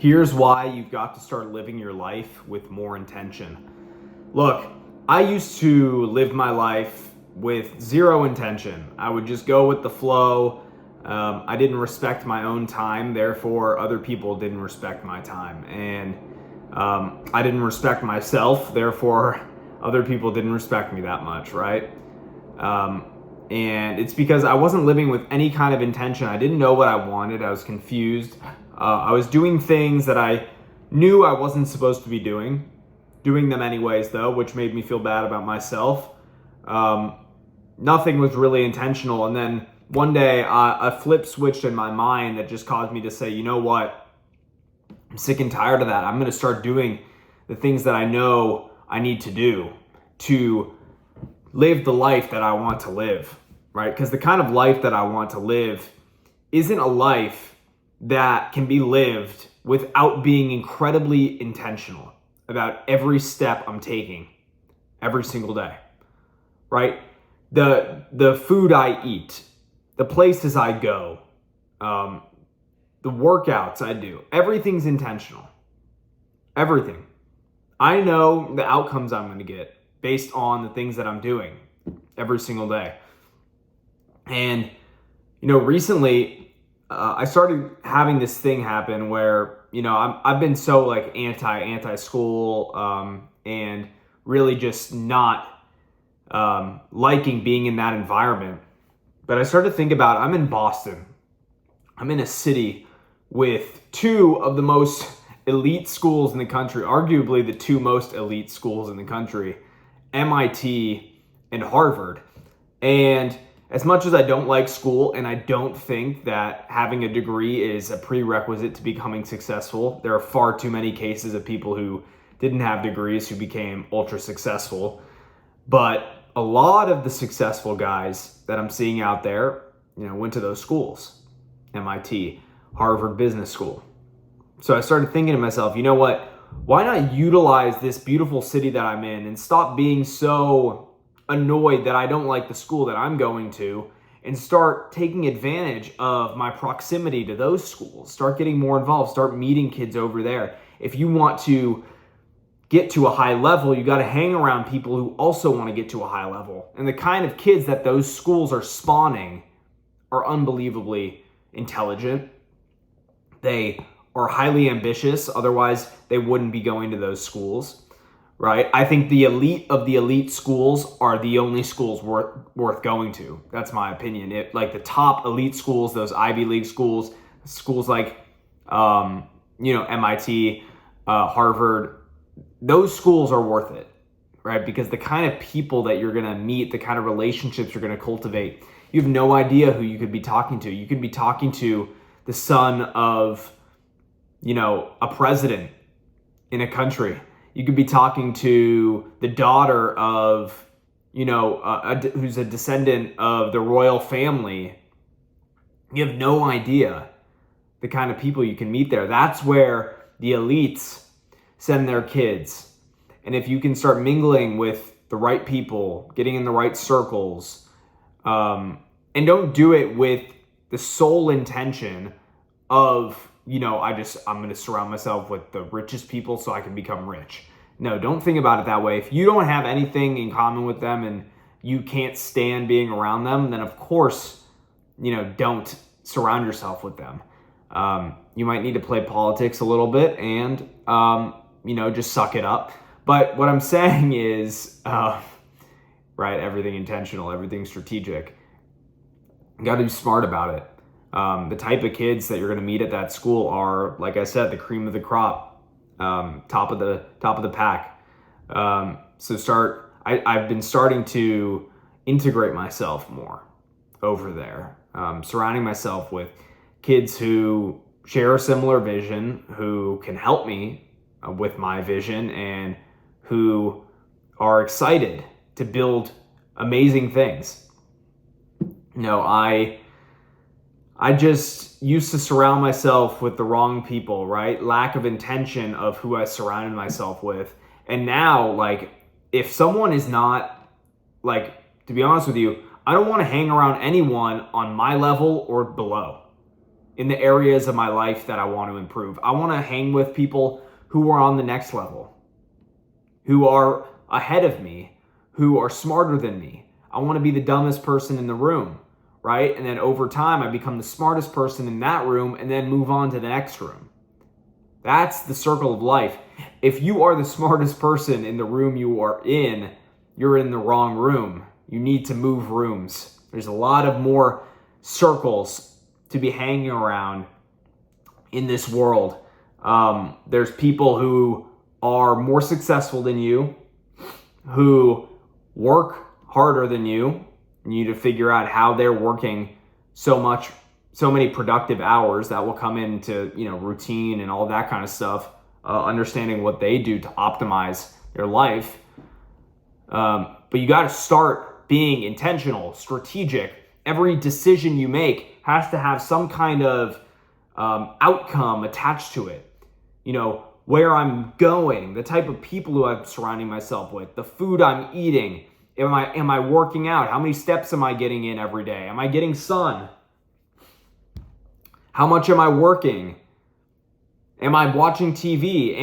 Here's why you've got to start living your life with more intention. Look, I used to live my life with zero intention. I would just go with the flow. I didn't respect my own time, therefore other people didn't respect my time. And I didn't respect myself, therefore other people didn't respect me that much, right? And it's because I wasn't living with any kind of intention. I didn't know what I wanted. I was confused. I was doing things that I knew I wasn't supposed to be doing them anyways though, which made me feel bad about myself. Nothing was really intentional. And then one day a flip switched in my mind that just caused me to say, you know what? I'm sick and tired of that. I'm going to start doing the things that I know I need to do to live the life that I want to live, right? Because the kind of life that I want to live isn't a life that can be lived without being incredibly intentional about every step I'm taking every single day, right? The food I eat, the places I go, the workouts I do, everything's intentional. Everything. I know the outcomes I'm going to get based on the things that I'm doing every single day. And, recently I started having this thing happen where, I've been so like anti-school and really just not liking being in that environment. But I started to think about, I'm in Boston. I'm in a city with two of the most elite schools in the country, arguably the two most elite schools in the country, MIT and Harvard. And as much as I don't like school and I don't think that having a degree is a prerequisite to becoming successful, there are far too many cases of people who didn't have degrees who became ultra successful. But a lot of the successful guys that I'm seeing out there, went to those schools, MIT, Harvard Business School. So I started thinking to myself, you know what? Why not utilize this beautiful city that I'm in and stop being so annoyed that I don't like the school that I'm going to and start taking advantage of my proximity to those schools, start getting more involved, start meeting kids over there. If you want to get to a high level, you got to hang around people who also want to get to a high level. And the kind of kids that those schools are spawning are unbelievably intelligent. They are highly ambitious. Otherwise, they wouldn't be going to those schools, right? I think the elite of the elite schools are the only schools worth going to. That's my opinion. Like the top elite schools, those Ivy League schools like, MIT, Harvard, those schools are worth it, right? Because the kind of people that you're going to meet, the kind of relationships you're going to cultivate, you have no idea who you could be talking to. You could be talking to the son of, a president in a country. You could be talking to the daughter of, who's a descendant of the royal family. You have no idea the kind of people you can meet there. That's where the elites send their kids. And if you can start mingling with the right people, getting in the right circles, and don't do it with the sole intention of, I'm going to surround myself with the richest people so I can become rich. No, don't think about it that way. If you don't have anything in common with them and you can't stand being around them, then of course, don't surround yourself with them. You might need to play politics a little bit and, just suck it up. But what I'm saying is, right, everything intentional, everything strategic. You got to be smart about it. The type of kids that you're going to meet at that school are, like I said, the cream of the crop, top of the pack. I've been starting to integrate myself more over there, surrounding myself with kids who share a similar vision, who can help me with my vision, and who are excited to build amazing things. I just used to surround myself with the wrong people, right? Lack of intention of who I surrounded myself with. And now, if someone is not, to be honest with you, I don't want to hang around anyone on my level or below. in the areas of my life that I want to improve. I want to hang with people who are on the next level, who are ahead of me, who are smarter than me. I want to be the dumbest person in the room, right? And then over time, I become the smartest person in that room and then move on to the next room. That's the circle of life. If you are the smartest person in the room you are in, you're in the wrong room. You need to move rooms. There's a lot of more circles to be hanging around in this world. There's people who are more successful than you, who work harder than you. You need to figure out how they're working so many productive hours that will come into, routine and all that kind of stuff. Understanding what they do to optimize their life. But you got to start being intentional, strategic. Every decision you make has to have some kind of outcome attached to it. Where I'm going, the type of people who I'm surrounding myself with, the food I'm eating. Am I working out? How many steps am I getting in every day? Am I getting sun? How much am I working? Am I watching TV?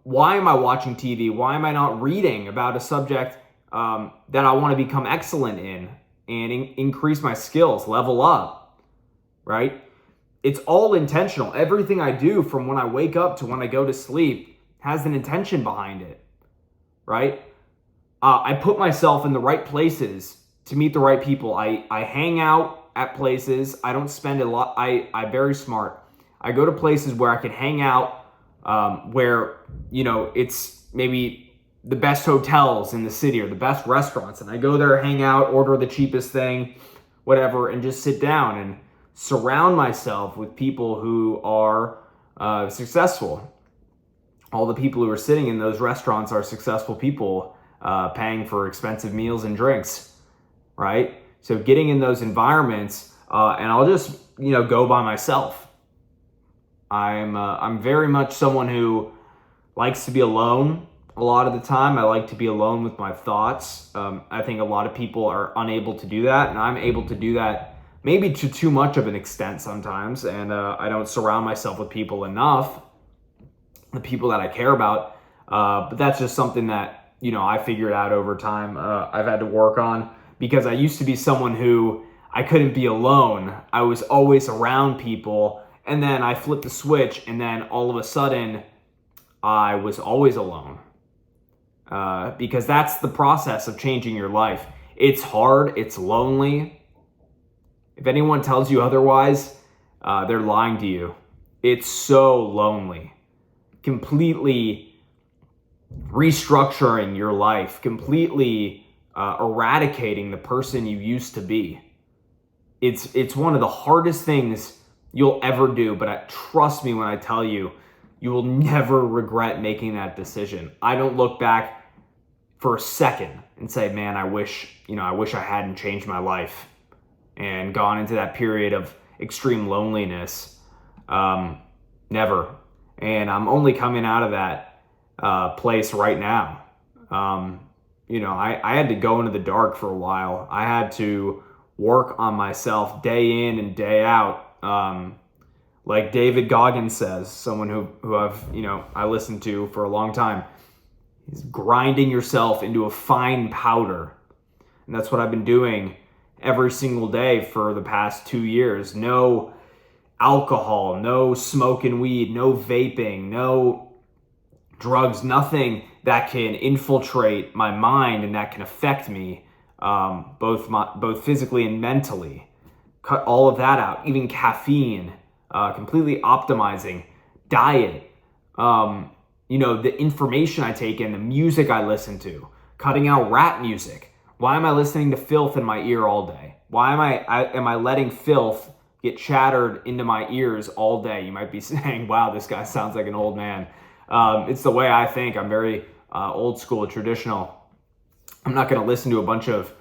Why am I watching TV? Why am I not reading about a subject that I want to become excellent in and increase my skills, level up, right? It's all intentional. Everything I do from when I wake up to when I go to sleep has an intention behind it, right? I put myself in the right places to meet the right people. I hang out at places. I don't spend a lot. I'm very smart. I go to places where I can hang out, where, it's maybe the best hotels in the city or the best restaurants. And I go there, hang out, order the cheapest thing, whatever, and just sit down and surround myself with people who are successful. All the people who are sitting in those restaurants are successful people, paying for expensive meals and drinks, right? So getting in those environments, and I'll just, go by myself. I'm very much someone who likes to be alone a lot of the time. I like to be alone with my thoughts. I think a lot of people are unable to do that, and I'm able to do that maybe to too much of an extent sometimes, and I don't surround myself with people enough, the people that I care about, but that's just something that, I figured out over time. I've had to work on, because I used to be someone who I couldn't be alone. I was always around people, and then I flipped the switch, and then all of a sudden I was always alone, because that's the process of changing your life. It's hard, it's lonely. If anyone tells you otherwise, they're lying to you. It's so lonely. Completely restructuring your life, completely eradicating the person you used to be. It's one of the hardest things you'll ever do, but trust me when I tell you, you will never regret making that decision. I don't look back for a second and say, man, I wish I hadn't changed my life and gone into that period of extreme loneliness. Never. And I'm only coming out of that place right now. I had to go into the dark for a while. I had to work on myself day in and day out. Like David Goggins says, someone who I listened to for a long time, is grinding yourself into a fine powder. And that's what I've been doing every single day for the past 2 years. No alcohol, no smoking weed, no vaping, no drugs, nothing that can infiltrate my mind and that can affect me, both physically and mentally. Cut all of that out, even caffeine, completely optimizing diet, the information I take in, the music I listen to, cutting out rap music. Why am I listening to filth in my ear all day? Why am I letting filth get chattered into my ears all day? You might be saying, wow, this guy sounds like an old man. It's the way I think. I'm very old school, traditional. I'm not going to listen to a bunch of,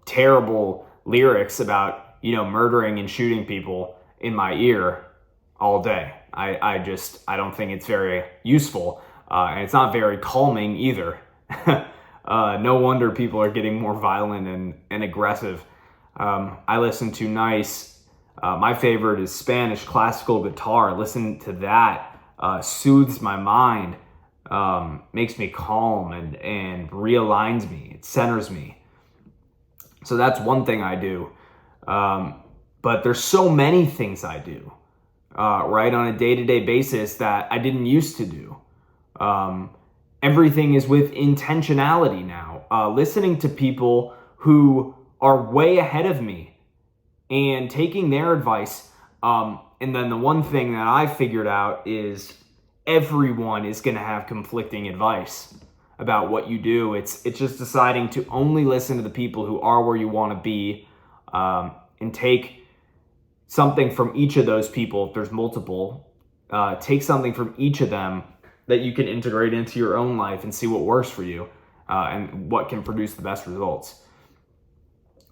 terrible lyrics about, murdering and shooting people in my ear all day. I don't think it's very useful. And it's not very calming either. No wonder people are getting more violent and aggressive. I listen to nice, my favorite is Spanish classical guitar. Listen to that, soothes my mind, makes me calm and realigns me. It centers me. So that's one thing I do. But there's so many things I do, right, on a day-to-day basis that I didn't used to do. Everything is with intentionality now. Listening to people who are way ahead of me and taking their advice. And then the one thing that I figured out is everyone is going to have conflicting advice about what you do. It's just deciding to only listen to the people who are where you want to be, and take something from each of those people. If there's multiple, take something from each of them that you can integrate into your own life and see what works for you, and what can produce the best results.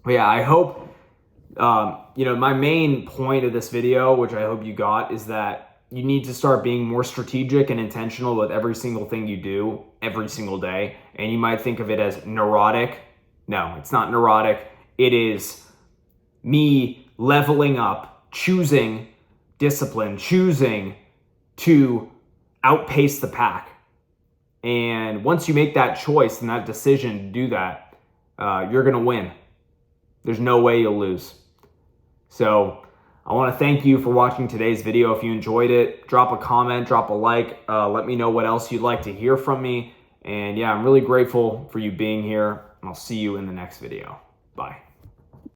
But yeah, I hope, my main point of this video, which I hope you got, is that you need to start being more strategic and intentional with every single thing you do every single day. And you might think of it as neurotic. No, it's not neurotic. It is me leveling up, choosing discipline, choosing to outpace the pack. And once you make that choice and that decision to do that, you're going to win. There's no way you'll lose. So I want to thank you for watching today's video. If you enjoyed it, drop a comment, drop a like, let me know what else you'd like to hear from me. And yeah, I'm really grateful for you being here, and I'll see you in the next video. Bye.